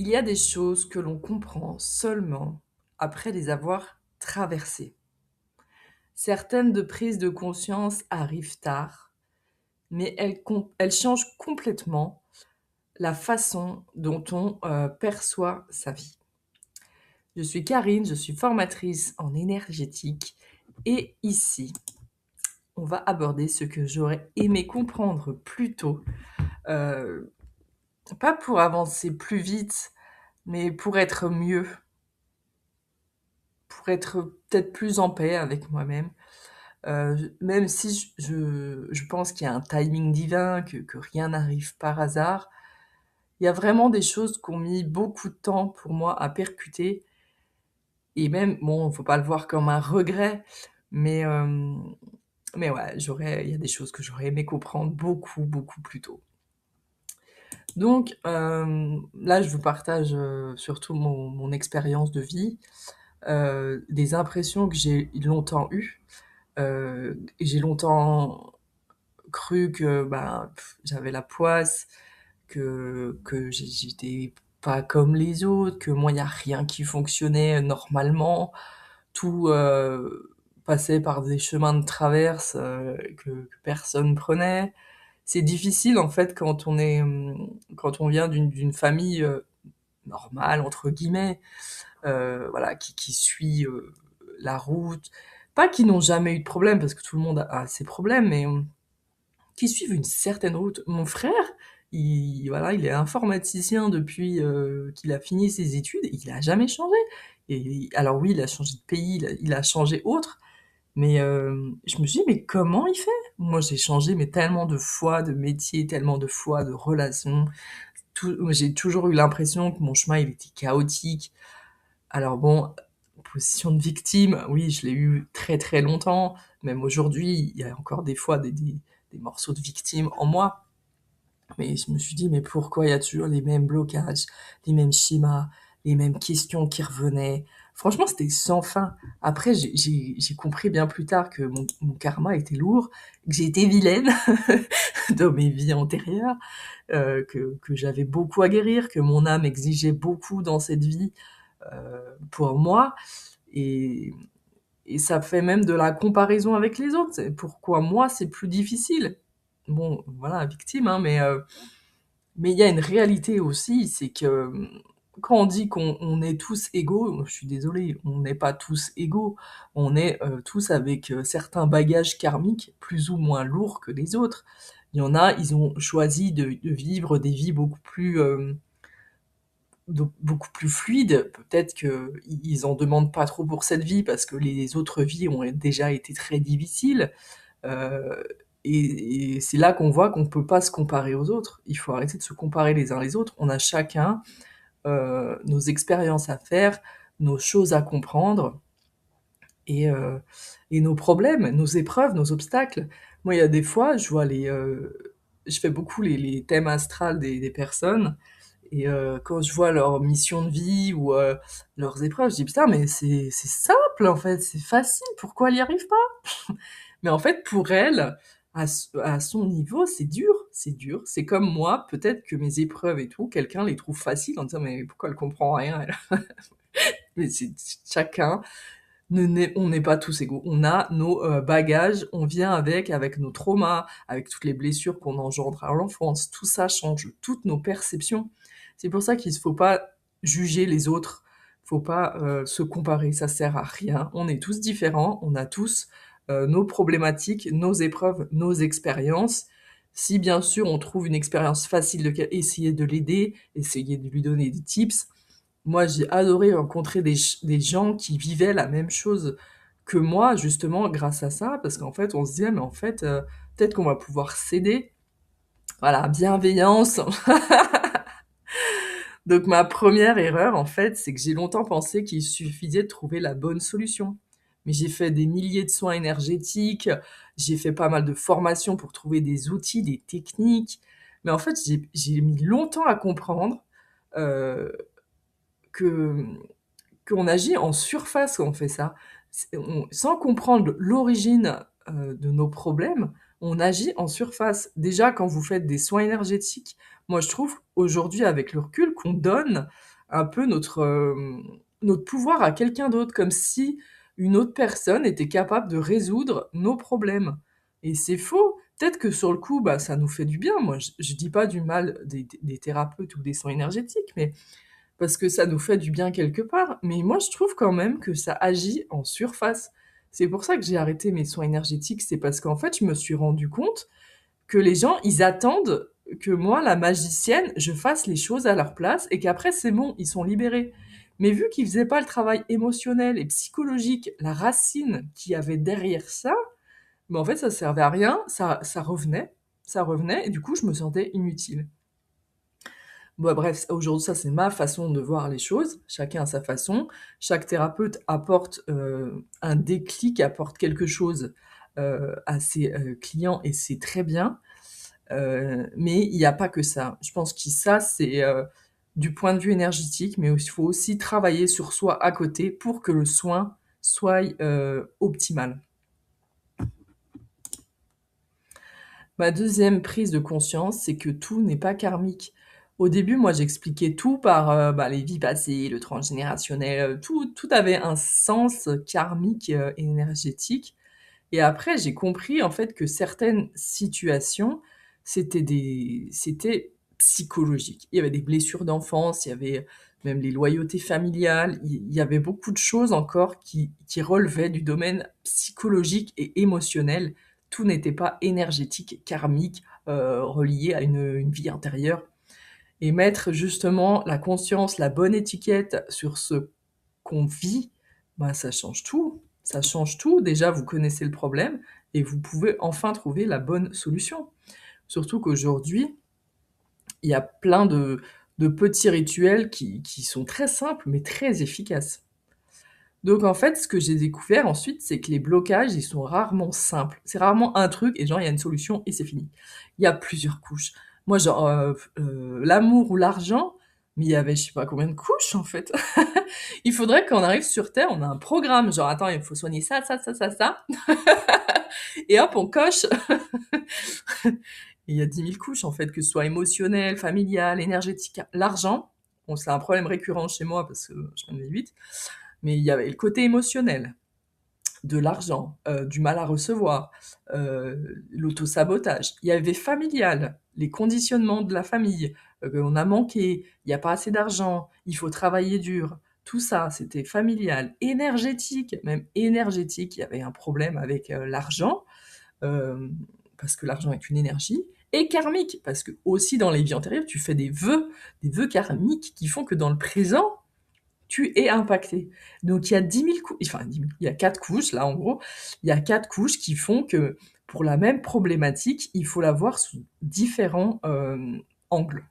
Il y a des choses que l'on comprend seulement après les avoir traversées. Certaines de prises de conscience arrivent tard, mais elles changent complètement la façon dont on perçoit sa vie. Je suis Karine, je suis formatrice en énergétique et ici, on va aborder ce que j'aurais aimé comprendre plus tôt, euh, pas pour avancer plus vite, mais pour être mieux, pour être peut-être plus en paix avec moi-même. Même si je pense qu'il y a un timing divin, que rien n'arrive par hasard, il y a vraiment des choses qui ont mis beaucoup de temps pour moi à percuter. Et même, bon, faut pas le voir comme un regret, mais, mais ouais, il y a des choses que j'aurais aimé comprendre beaucoup, beaucoup plus tôt. Donc là, je vous partage surtout mon expérience de vie, des impressions que j'ai longtemps eues. J'ai longtemps cru que ben, j'avais la poisse, que j'étais pas comme les autres, que moi, il n'y a rien qui fonctionnait normalement. Tout passait par des chemins de traverse que personne prenait. C'est difficile en fait quand on vient d'une famille normale entre guillemets, voilà, qui suit la route. Pas qui n'ont jamais eu de problème parce que tout le monde a ses problèmes, mais qui suivent une certaine route. Mon frère, voilà, il est informaticien depuis qu'il a fini ses études, et il a jamais changé. Et alors oui, il a changé de pays, il a changé autre, mais je me suis dit, mais comment il fait? Moi, j'ai changé, mais tellement de fois de métier, tellement de fois de relations. J'ai toujours eu l'impression que mon chemin, il était chaotique. Alors bon, position de victime, oui, je l'ai eu très très longtemps. Même aujourd'hui, il y a encore des fois des morceaux de victime en moi. Mais je me suis dit, mais pourquoi il y a toujours les mêmes blocages, les mêmes schémas, les mêmes questions qui revenaient? Franchement, c'était sans fin. Après, j'ai compris bien plus tard que mon karma était lourd, que j'ai été vilaine dans mes vies antérieures, que j'avais beaucoup à guérir, que mon âme exigeait beaucoup dans cette vie pour moi. Et, et ça fait même de la comparaison avec les autres. Pourquoi moi, c'est plus difficile? Bon, voilà, victime, hein, mais il y a une réalité aussi, c'est que quand on dit qu'on est tous égaux, je suis désolée, on n'est pas tous égaux. On est tous avec certains bagages karmiques plus ou moins lourds que les autres. Il y en a, ils ont choisi de vivre des vies beaucoup plus fluides. Peut-être qu'ils en demandent pas trop pour cette vie parce que les autres vies ont déjà été très difficiles. Euh, et c'est là qu'on voit qu'on ne peut pas se comparer aux autres. Il faut arrêter de se comparer les uns les autres. On a chacun nos expériences à faire, nos choses à comprendre et, euh, et nos problèmes, nos épreuves, nos obstacles. Moi, il y a des fois, je fais beaucoup les thèmes astrales des personnes. Et quand je vois leur mission de vie ou leurs épreuves, je dis putain, mais c'est simple en fait, c'est facile, pourquoi elle n'y arrive pas? Mais en fait, pour elle, à son niveau, c'est dur, c'est dur. C'est comme moi, peut-être que mes épreuves et tout, quelqu'un les trouve faciles en disant mais pourquoi elle comprend rien elle. Mais c'est chacun, on n'est pas tous égaux. On a nos bagages, on vient avec nos traumas, avec toutes les blessures qu'on engendre à l'enfance. Tout ça change toutes nos perceptions. C'est pour ça qu'il ne faut pas juger les autres, faut pas se comparer, ça sert à rien. On est tous différents, on a tous nos problématiques, nos épreuves, nos expériences. Si bien sûr on trouve une expérience facile, essayer de l'aider, essayer de lui donner des tips. Moi, j'ai adoré rencontrer des gens qui vivaient la même chose que moi, justement, grâce à ça, parce qu'en fait, on se disait, mais en fait, peut-être qu'on va pouvoir s'aider. Voilà, bienveillance. Donc, ma première erreur, en fait, c'est que j'ai longtemps pensé qu'il suffisait de trouver la bonne solution. Mais j'ai fait des milliers de soins énergétiques, j'ai fait pas mal de formations pour trouver des outils, des techniques. Mais en fait, j'ai mis longtemps à comprendre euh, que qu'on agit en surface quand on fait ça. Sans comprendre l'origine de nos problèmes, on agit en surface. Déjà, quand vous faites des soins énergétiques, moi je trouve aujourd'hui avec le recul qu'on donne un peu notre pouvoir à quelqu'un d'autre, comme si une autre personne était capable de résoudre nos problèmes. Et c'est faux. Peut-être que sur le coup, bah, ça nous fait du bien. Moi, je dis pas du mal des thérapeutes ou des soins énergétiques, mais parce que ça nous fait du bien quelque part. Mais moi, je trouve quand même que ça agit en surface. C'est pour ça que j'ai arrêté mes soins énergétiques. C'est parce qu'en fait, je me suis rendu compte que les gens, ils attendent que moi, la magicienne, je fasse les choses à leur place et qu'après, c'est bon, ils sont libérés. Mais vu qu'ils faisaient pas le travail émotionnel et psychologique, la racine qu'il y avait derrière ça, mais en fait, ça servait à rien, ça revenait, et du coup, je me sentais inutile. Bon, bref, aujourd'hui, ça, c'est ma façon de voir les choses. Chacun a sa façon. Chaque thérapeute apporte un déclic, apporte quelque chose à ses clients, et c'est très bien. Mais il n'y a pas que ça. Je pense que ça, c'est du point de vue énergétique, mais il faut aussi travailler sur soi à côté pour que le soin soit optimal. Ma deuxième prise de conscience, c'est que tout n'est pas karmique. Au début, moi, j'expliquais tout par bah, les vies passées, le transgénérationnel, tout avait un sens karmique et énergétique. Et après, j'ai compris en fait que certaines situations, c'était psychologique. Il y avait des blessures d'enfance, il y avait même les loyautés familiales, il y avait beaucoup de choses encore qui relevaient du domaine psychologique et émotionnel. Tout n'était pas énergétique, karmique, relié à une vie intérieure. Et mettre justement la conscience, la bonne étiquette sur ce qu'on vit, bah, ça change tout. Ça change tout. Déjà, vous connaissez le problème et vous pouvez enfin trouver la bonne solution. Surtout qu'aujourd'hui, il y a plein de petits rituels qui sont très simples mais très efficaces. Donc en fait, ce que j'ai découvert ensuite, c'est que les blocages, ils sont rarement simples. C'est rarement un truc et genre il y a une solution et c'est fini. Il y a plusieurs couches. Moi, genre l'amour ou l'argent, mais il y avait je sais pas combien de couches en fait. Il faudrait qu'on arrive sur Terre, on a un programme, genre attends, il faut soigner ça, ça, ça, ça, ça, et hop, on coche. Il y a 10 000 couches en fait, que ce soit émotionnel, familial, énergétique. L'argent, bon, c'est un problème récurrent chez moi parce que je me 8, mais il y avait le côté émotionnel de l'argent, du mal à recevoir, l'autosabotage. Il y avait familial, les conditionnements de la famille, on a manqué, il n'y a pas assez d'argent, il faut travailler dur. Tout ça, c'était familial. Énergétique, même énergétique, il y avait un problème avec l'argent, parce que l'argent est une énergie. Et karmique, parce que aussi dans les vies antérieures, tu fais des vœux karmiques qui font que dans le présent, tu es impacté. Donc il y a 10 000 couches, enfin 10 000, il y a 4 couches là en gros, il y a 4 couches qui font que pour la même problématique, il faut la voir sous différents angles.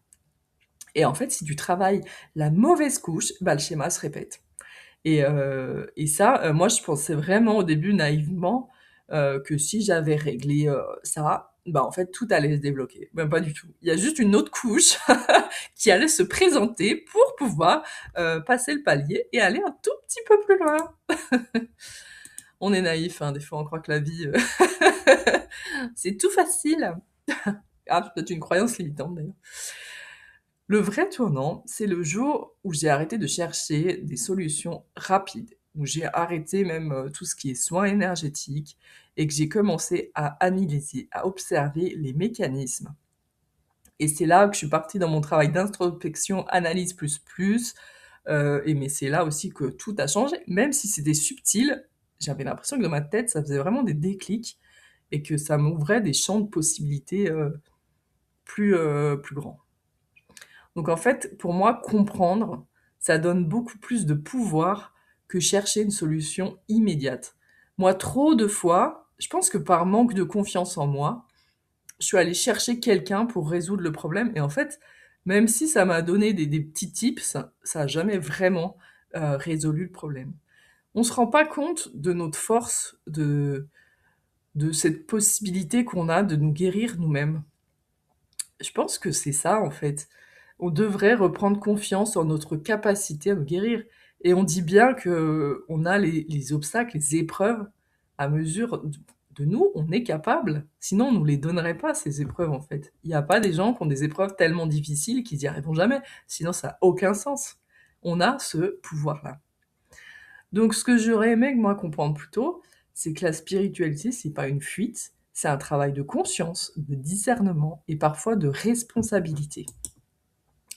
Et en fait, si tu travailles la mauvaise couche, bah, le schéma se répète. Et ça, moi je pensais vraiment au début naïvement que si j'avais réglé ça, bah en fait tout allait se débloquer. Ben pas du tout. Il y a juste une autre couche qui allait se présenter pour pouvoir passer le palier et aller un tout petit peu plus loin. On est naïf, hein, des fois on croit que la vie c'est tout facile. Ah, c'est peut-être une croyance limitante d'ailleurs. Le vrai tournant, c'est le jour où j'ai arrêté de chercher des solutions rapides, où j'ai arrêté même tout ce qui est soins énergétiques et que j'ai commencé à analyser, à observer les mécanismes. Et c'est là que je suis partie dans mon travail d'introspection, analyse plus plus, et mais c'est là aussi que tout a changé, même si c'était subtil. J'avais l'impression que dans ma tête, ça faisait vraiment des déclics et que ça m'ouvrait des champs de possibilités plus grands. Donc en fait, pour moi, comprendre, ça donne beaucoup plus de pouvoir que chercher une solution immédiate. Moi, trop de fois, je pense que par manque de confiance en moi, je suis allée chercher quelqu'un pour résoudre le problème. Et en fait, même si ça m'a donné des petits tips, ça n'a jamais vraiment résolu le problème. On ne se rend pas compte de notre force, de cette possibilité qu'on a de nous guérir nous-mêmes. Je pense que c'est ça, en fait. On devrait reprendre confiance en notre capacité à nous guérir. Et on dit bien que on a les obstacles, les épreuves à mesure de de nous, on est capable. Sinon, on nous les donnerait pas, ces épreuves, en fait. Il y a pas des gens qui ont des épreuves tellement difficiles qu'ils y arriveront jamais. Sinon, ça a aucun sens. On a ce pouvoir-là. Donc, ce que j'aurais aimé, moi, comprendre plus tôt, c'est que la spiritualité, c'est pas une fuite, c'est un travail de conscience, de discernement et parfois de responsabilité.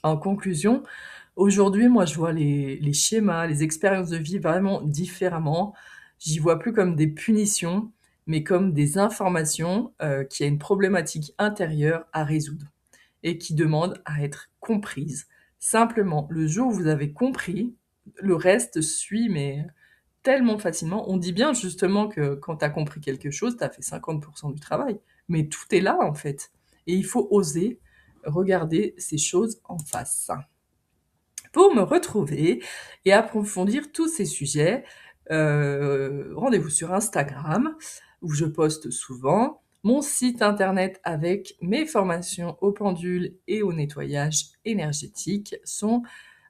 En conclusion, aujourd'hui, moi, je vois les schémas, les expériences de vie vraiment différemment. J'y vois plus comme des punitions, mais comme des informations qui a une problématique intérieure à résoudre et qui demande à être comprise. Simplement, le jour où vous avez compris, le reste suit, mais tellement facilement. On dit bien justement que quand tu as compris quelque chose, tu as fait 50% du travail. Mais tout est là, en fait. Et il faut oser regarder ces choses en face. Pour me retrouver et approfondir tous ces sujets, rendez-vous sur Instagram, où je poste souvent, mon site internet avec mes formations au pendule et au nettoyage énergétique sont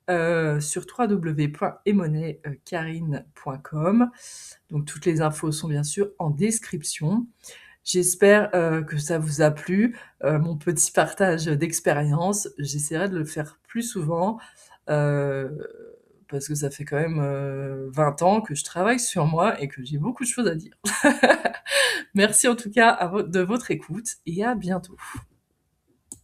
sur www.emonetcarine.com. Donc toutes les infos sont bien sûr en description. J'espère que ça vous a plu, mon petit partage d'expérience. J'essaierai de le faire plus souvent, parce que ça fait quand même 20 ans que je travaille sur moi et que j'ai beaucoup de choses à dire. Merci en tout cas de votre écoute et à bientôt.